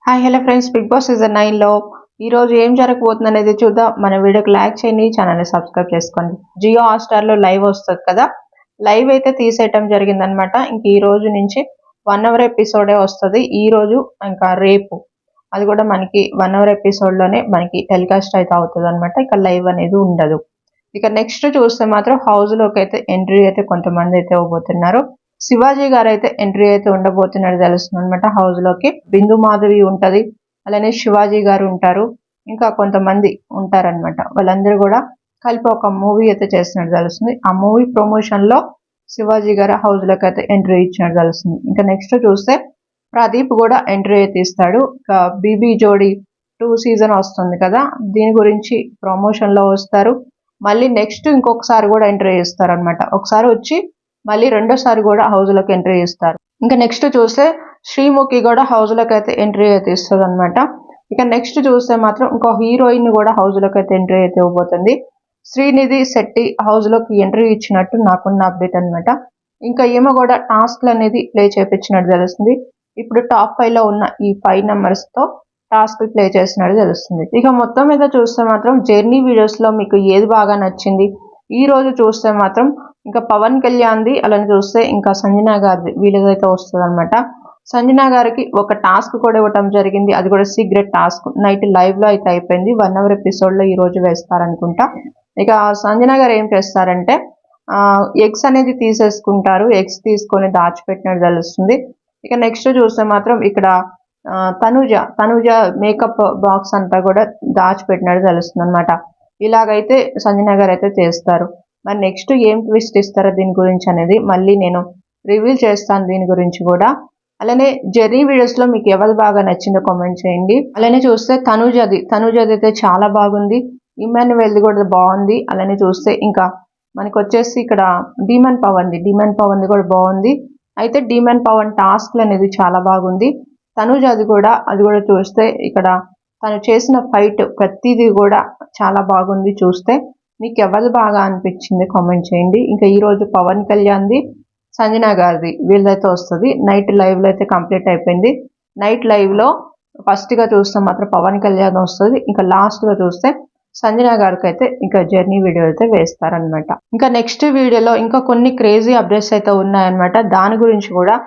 Hi hello friends, Bigg Boss season 9 లో ఈ రోజు ఏం జరగబోతుంది అనేది చూద్దాం. మన వీడియోకి లైక్ చేయండి, ఛానల్ని సబ్స్క్రైబ్ చేసుకోండి. జియో హాట్‌స్టార్ లో లైవ్ వస్తుంది కదా, లైవ్ అయితే తీసేయటం జరిగిందనమాట. ఇంక ఈ రోజు నుంచి 1 అవర్ ఎపిసోడే వస్తుంది. ఈ రోజు ఇంకా రేపు అది కూడా మనకి 1 అవర్ ఎపిసోడ్ లోనే మనకి టెలికాస్ట్ అయితే అవుతుంది అనమాట. ఇక లైవ్ అనేది ఉండదు. ఇక నెక్స్ట్ చూస్తే మాత్రం హౌస్ లోకి అయితే ఎంట్రీ అయితే కొంతమంది అయితే ఇవ్వబోతున్నారు. శివాజీ గారు అయితే ఎంట్రీ అయితే ఉండబోతున్నట్టు తెలుస్తుంది అనమాట. హౌస్ లోకి బిందు మాధవి ఉంటది, అలానే శివాజీ గారు ఉంటారు, ఇంకా కొంతమంది ఉంటారనమాట. వాళ్ళందరూ కూడా కలిపి ఒక మూవీ అయితే చేస్తున్నట్టు తెలుస్తుంది. ఆ మూవీ ప్రమోషన్ లో శివాజీ గారు హౌస్ లోకి అయితే ఎంట్రీ ఇచ్చినట్టు తెలుస్తుంది. ఇంకా నెక్స్ట్ చూస్తే ప్రదీప్ కూడా ఎంట్రీ అయితే ఇస్తాడు. ఇంకా బీబీ జోడి 2 సీజన్ వస్తుంది కదా, దీని గురించి ప్రమోషన్ లో వస్తారు. మళ్ళీ నెక్స్ట్ ఇంకొకసారి కూడా ఎంట్రీ ఇస్తారు అనమాట. ఒకసారి వచ్చి మళ్ళీ రెండోసారి కూడా హౌస్ లోకి ఎంట్రీ ఇస్తారు. ఇంకా నెక్స్ట్ చూస్తే శ్రీముఖి కూడా హౌస్ లోకి అయితే ఎంట్రీ అయితే ఇస్తుంది అనమాట. ఇక నెక్స్ట్ చూస్తే మాత్రం ఇంకో హీరోయిన్ కూడా హౌస్ లోకి అయితే ఎంట్రీ అయితే ఇవ్వబోతుంది. శ్రీనిధి శెట్టి హౌస్ లోకి ఎంట్రీ ఇచ్చినట్టు నాకున్న అప్డేట్ అనమాట. ఇంకా ఈమె కూడా టాస్క్ అనేది ప్లే చేయించినట్టు తెలుస్తుంది. ఇప్పుడు టాప్ 5 లో ఉన్న ఈ 5 నెంబర్స్ తో టాస్క్ ప్లే చేసినట్టు తెలుస్తుంది. ఇక మొత్తం మీద చూస్తే మాత్రం జర్నీ వీడియోస్ లో మీకు ఏది బాగా నచ్చింది? ఈ రోజు చూస్తే మాత్రం ఇంకా పవన్ కళ్యాణ్ది, అలానే చూస్తే ఇంకా సంజన గారిది వీళ్ళదైతే వస్తుంది అనమాట. సంజన గారికి ఒక టాస్క్ కూడా ఇవ్వటం జరిగింది. అది కూడా సీక్రెట్ టాస్క్. నైట్ లైవ్ లో అయితే అయిపోయింది. 1 అవర్ ఎపిసోడ్ లో ఈ రోజు వేస్తారనుకుంటా. ఇక సంజన గారు ఏం చేస్తారంటే ఎగ్స్ అనేది తీసేసుకుంటారు. ఎగ్స్ తీసుకొని దాచిపెట్టినట్టు తెలుస్తుంది. ఇక నెక్స్ట్ చూస్తే మాత్రం ఇక్కడ తనుజ మేకప్ బాక్స్ అంతా కూడా దాచిపెట్టినట్టు తెలుస్తుంది అనమాట. ఇలాగైతే సంజన గారు అయితే చేస్తారు. మరి నెక్స్ట్ ఏం ట్విస్ట్ ఇస్తారో దీని గురించి అనేది మళ్ళీ నేను రివీల్ చేస్తాను దీని గురించి కూడా. అలానే జెర్రీ వీడియోస్ లో మీకు ఎవరు బాగా నచ్చిందో కామెంట్ చేయండి. అలానే చూస్తే తనుజది అయితే చాలా బాగుంది. ఇమాన్యువల్ది కూడా బాగుంది. అలానే చూస్తే ఇంకా మనకి వచ్చేసి ఇక్కడ డీమన్ పవన్ది కూడా బాగుంది. అయితే డీమన్ పవన్ టాస్క్లు అనేది చాలా బాగుంది. అది కూడా చూస్తే ఇక్కడ తను చేసిన ఫైట్ ప్రతిదీ కూడా చాలా బాగుంది. చూస్తే మీకు ఎవరు బాగా అనిపించింది కామెంట్ చేయండి. ఇంకా ఈ రోజు పవన్ కళ్యాణ్ది, సంజన గారిది వీళ్ళైతే వస్తుంది. నైట్ లైవ్ లో అయితే కంప్లీట్ అయిపోయింది. నైట్ లైవ్ లో ఫస్ట్ గా చూస్తే మాత్రం పవన్ కళ్యాణ్ వస్తుంది. ఇంకా లాస్ట్ గా చూస్తే సంజన గారికి అయితే ఇంకా జర్నీ వీడియో అయితే వేస్తారనమాట. ఇంకా నెక్స్ట్ వీడియోలో ఇంకా కొన్ని క్రేజీ అప్డేట్స్ అయితే ఉన్నాయన్నమాట. దాని గురించి కూడా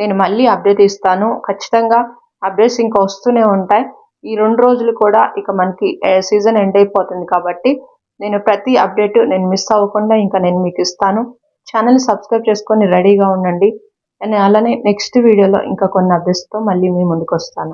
నేను మళ్ళీ అప్డేట్ ఇస్తాను. ఖచ్చితంగా అప్డేట్స్ ఇంకా వస్తూనే ఉంటాయి. ఈ 2 రోజులు కూడా ఇక మనకి సీజన్ ఎండ్ అయిపోతుంది కాబట్టి నేను ప్రతి అప్డేట్ నేను మిస్ అవ్వకుండా ఇంకా నేను మీకు ఇస్తాను. ఛానల్ సబ్స్క్రైబ్ చేసుకొని రెడీగా ఉండండి. అలానే నెక్స్ట్ వీడియోలో ఇంకా కొన్ని అప్డేట్స్తో మళ్ళీ మీ ముందుకు వస్తాను.